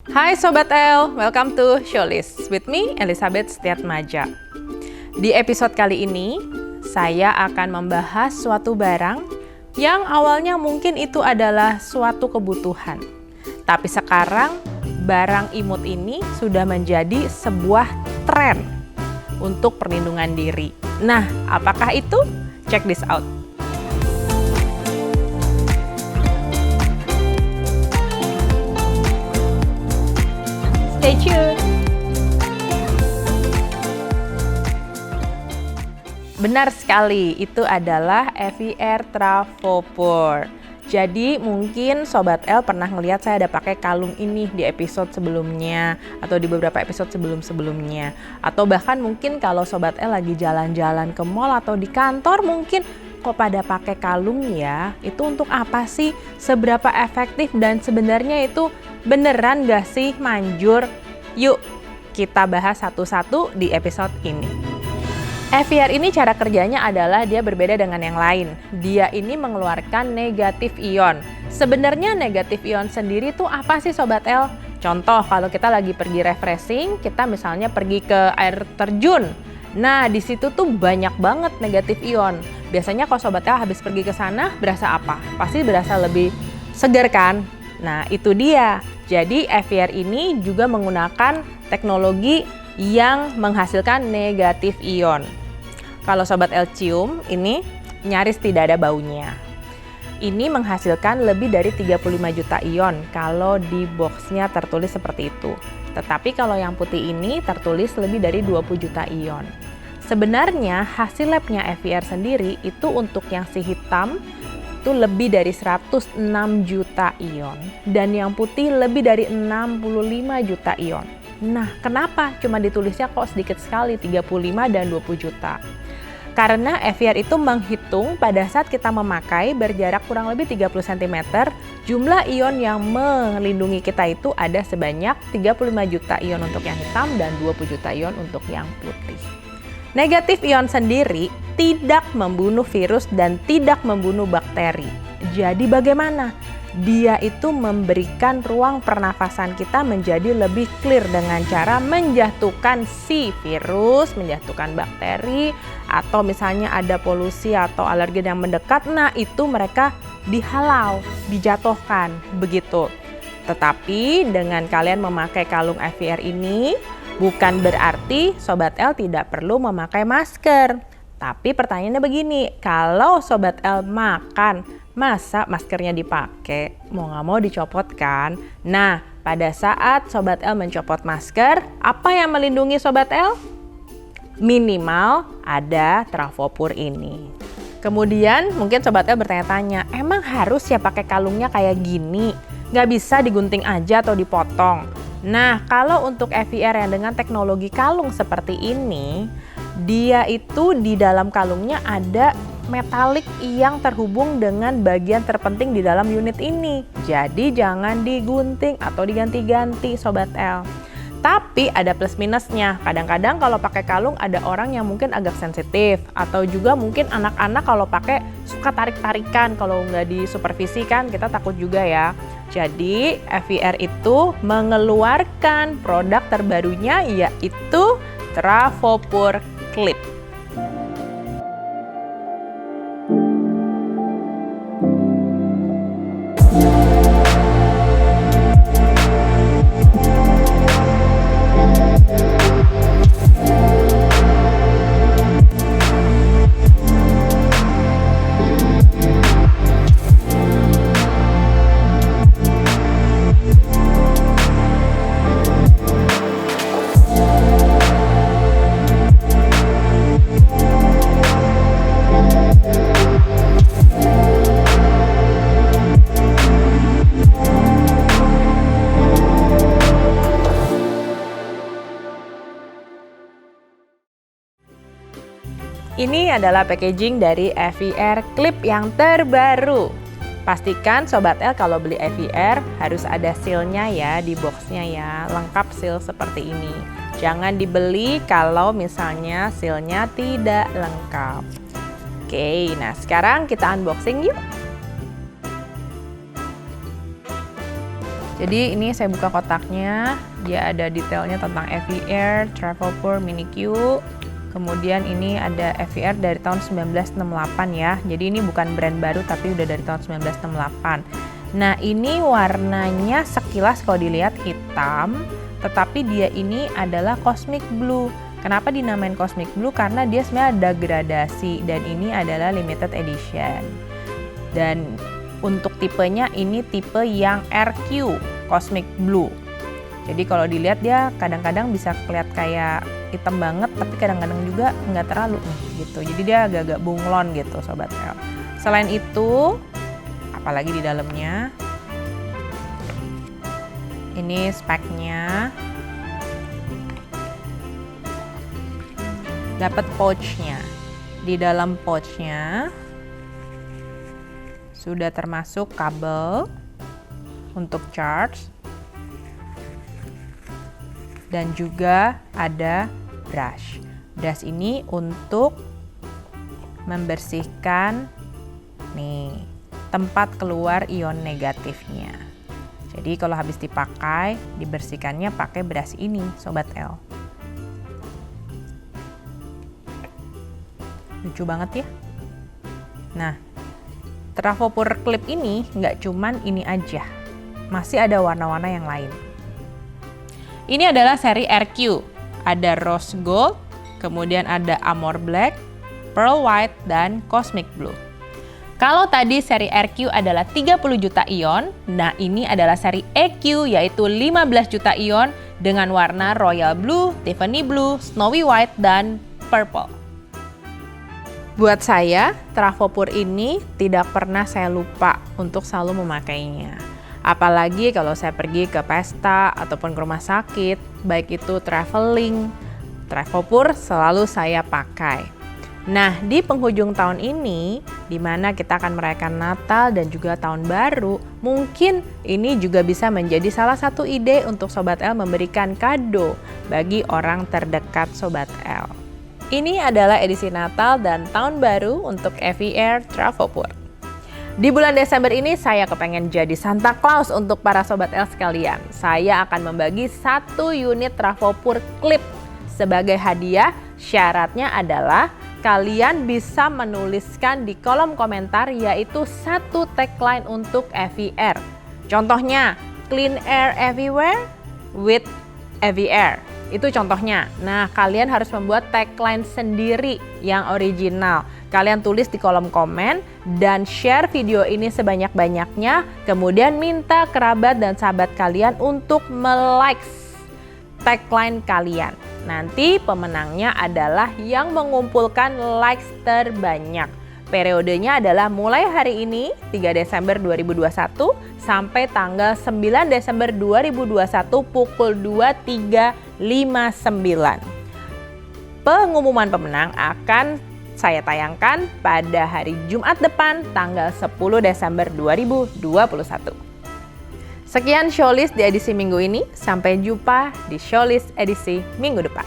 Hai Sobat L, welcome to Showlist with me, Elizabeth Setiatmaja. Di episode kali ini, saya akan membahas suatu barang yang awalnya mungkin itu adalah suatu kebutuhan. Tapi sekarang, barang imut ini sudah menjadi sebuah tren untuk perlindungan diri. Nah, apakah itu? Check this out. Stay tuned. Benar sekali, itu adalah EVR Travopork. Jadi mungkin Sobat L pernah ngelihat saya ada pakai kalung ini di episode sebelumnya atau di beberapa episode sebelum-sebelumnya. Atau bahkan mungkin kalau Sobat L lagi jalan-jalan ke mall atau di kantor mungkin kok pada pakai kalung ya? Itu untuk apa sih? Seberapa efektif dan sebenarnya itu beneran gak sih manjur? Yuk kita bahas satu-satu di episode ini. EVR ini cara kerjanya adalah dia berbeda dengan yang lain. Dia ini mengeluarkan negatif ion. Sebenarnya negatif ion sendiri tuh apa sih Sobat L? Contoh kalau kita lagi pergi refreshing, kita misalnya pergi ke air terjun. Nah di situ tuh banyak banget negatif ion. Biasanya kalau Sobat L habis pergi ke sana berasa apa? Pasti berasa lebih segar kan? Nah itu dia. Jadi EVR ini juga menggunakan teknologi yang menghasilkan negatif ion. Kalau Sobat L cium, ini nyaris tidak ada baunya. Ini menghasilkan lebih dari 35 juta ion kalau di boxnya tertulis seperti itu. Tetapi kalau yang putih ini tertulis lebih dari 20 juta ion. Sebenarnya hasil labnya EVR sendiri itu untuk yang si hitam itu lebih dari 106 juta ion. Dan yang putih lebih dari 65 juta ion. Nah, kenapa cuma ditulisnya kok sedikit sekali 35 dan 20 juta? Karena EVR itu menghitung pada saat kita memakai berjarak kurang lebih 30 cm, jumlah ion yang melindungi kita itu ada sebanyak 35 juta ion untuk yang hitam dan 20 juta ion untuk yang putih. Negatif ion sendiri tidak membunuh virus dan tidak membunuh bakteri. Jadi bagaimana? Dia itu memberikan ruang pernafasan kita menjadi lebih clear dengan cara menjatuhkan si virus, menjatuhkan bakteri, atau misalnya ada polusi atau alergen yang mendekat, nah itu mereka dihalau, dijatuhkan, begitu. Tetapi dengan kalian memakai kalung EVR ini, bukan berarti Sobat L tidak perlu memakai masker. Tapi pertanyaannya begini, kalau Sobat L makan, masa maskernya dipakai? Mau nggak mau dicopot kan? Nah, pada saat Sobat L mencopot masker, apa yang melindungi Sobat L? Minimal ada Travopork ini. Kemudian mungkin Sobat L bertanya-tanya, emang harus ya pakai kalungnya kayak gini? Nggak bisa digunting aja atau dipotong? Nah, kalau untuk EVR yang dengan teknologi kalung seperti ini, dia itu di dalam kalungnya ada metalik yang terhubung dengan bagian terpenting di dalam unit ini. Jadi jangan digunting atau diganti-ganti Sobat L. Tapi ada plus minusnya. Kadang-kadang kalau pakai kalung ada orang yang mungkin agak sensitif. Atau juga mungkin anak-anak kalau pakai suka tarik-tarikan. Kalau nggak disupervisi kan kita takut juga ya. Jadi EVR itu mengeluarkan produk terbarunya yaitu Travopork Clip. Ini adalah packaging dari EVR Clip yang terbaru. Pastikan Sobat L kalau beli EVR harus ada sealnya ya di boxnya ya, lengkap seal seperti ini. Jangan dibeli kalau misalnya sealnya tidak lengkap. Oke, nah sekarang kita unboxing yuk. Jadi ini saya buka kotaknya, dia ada detailnya tentang Eviair Travelpur Mini Q. Kemudian ini ada Eviair dari tahun 1968 ya. Jadi ini bukan brand baru tapi udah dari tahun 1968. Nah ini warnanya sekilas kalau dilihat hitam, tetapi dia ini adalah Cosmic Blue. Kenapa dinamain Cosmic Blue? Karena dia sebenarnya ada gradasi dan ini adalah limited edition. Dan untuk tipenya ini tipe yang RQ Cosmic Blue. Jadi kalau dilihat dia kadang-kadang bisa kelihatan kayak hitam banget, tapi kadang-kadang juga nggak terlalu nih gitu. Jadi dia agak-agak bunglon gitu Sobat L. Selain itu, apalagi di dalamnya, ini speknya, dapat pouchnya. Di dalam pouchnya sudah termasuk kabel untuk charge dan juga ada brush. Brush ini untuk membersihkan nih tempat keluar ion negatifnya. Jadi kalau habis dipakai, dibersihkannya pakai brush ini Sobat L. Lucu banget ya. Nah, Travelpur clip ini nggak cuman ini aja, masih ada warna-warna yang lain. Ini adalah seri RQ, ada Rose Gold, kemudian ada Amber Black, Pearl White, dan Cosmic Blue. Kalau tadi seri RQ adalah 30 juta ion, nah ini adalah seri EQ yaitu 15 juta ion dengan warna Royal Blue, Tiffany Blue, Snowy White, dan Purple. Buat saya, Travelpur ini tidak pernah saya lupa untuk selalu memakainya. Apalagi kalau saya pergi ke pesta ataupun ke rumah sakit, baik itu traveling, Travelpur selalu saya pakai. Nah, di penghujung tahun ini, di mana kita akan merayakan Natal dan juga Tahun Baru, mungkin ini juga bisa menjadi salah satu ide untuk Sobat L memberikan kado bagi orang terdekat Sobat L. Ini adalah edisi Natal dan Tahun Baru untuk Eviair Travelpur. Di bulan Desember ini saya kepengen jadi Santa Claus untuk para Sobat L sekalian. Saya akan membagi 1 unit Travelpur clip sebagai hadiah. Syaratnya adalah kalian bisa menuliskan di kolom komentar yaitu 1 tagline untuk Eviair. Contohnya, clean air everywhere with Eviair. Itu contohnya. Nah, kalian harus membuat tagline sendiri yang original. Kalian tulis di kolom komen dan share video ini sebanyak-banyaknya. Kemudian minta kerabat dan sahabat kalian untuk me-like tagline kalian. Nanti pemenangnya adalah yang mengumpulkan likes terbanyak. Periodenya adalah mulai hari ini 3 Desember 2021 sampai tanggal 9 Desember 2021 pukul 23.59. Pengumuman pemenang akan saya tayangkan pada hari Jumat depan tanggal 10 Desember 2021. Sekian showlist di edisi minggu ini, sampai jumpa di showlist edisi minggu depan.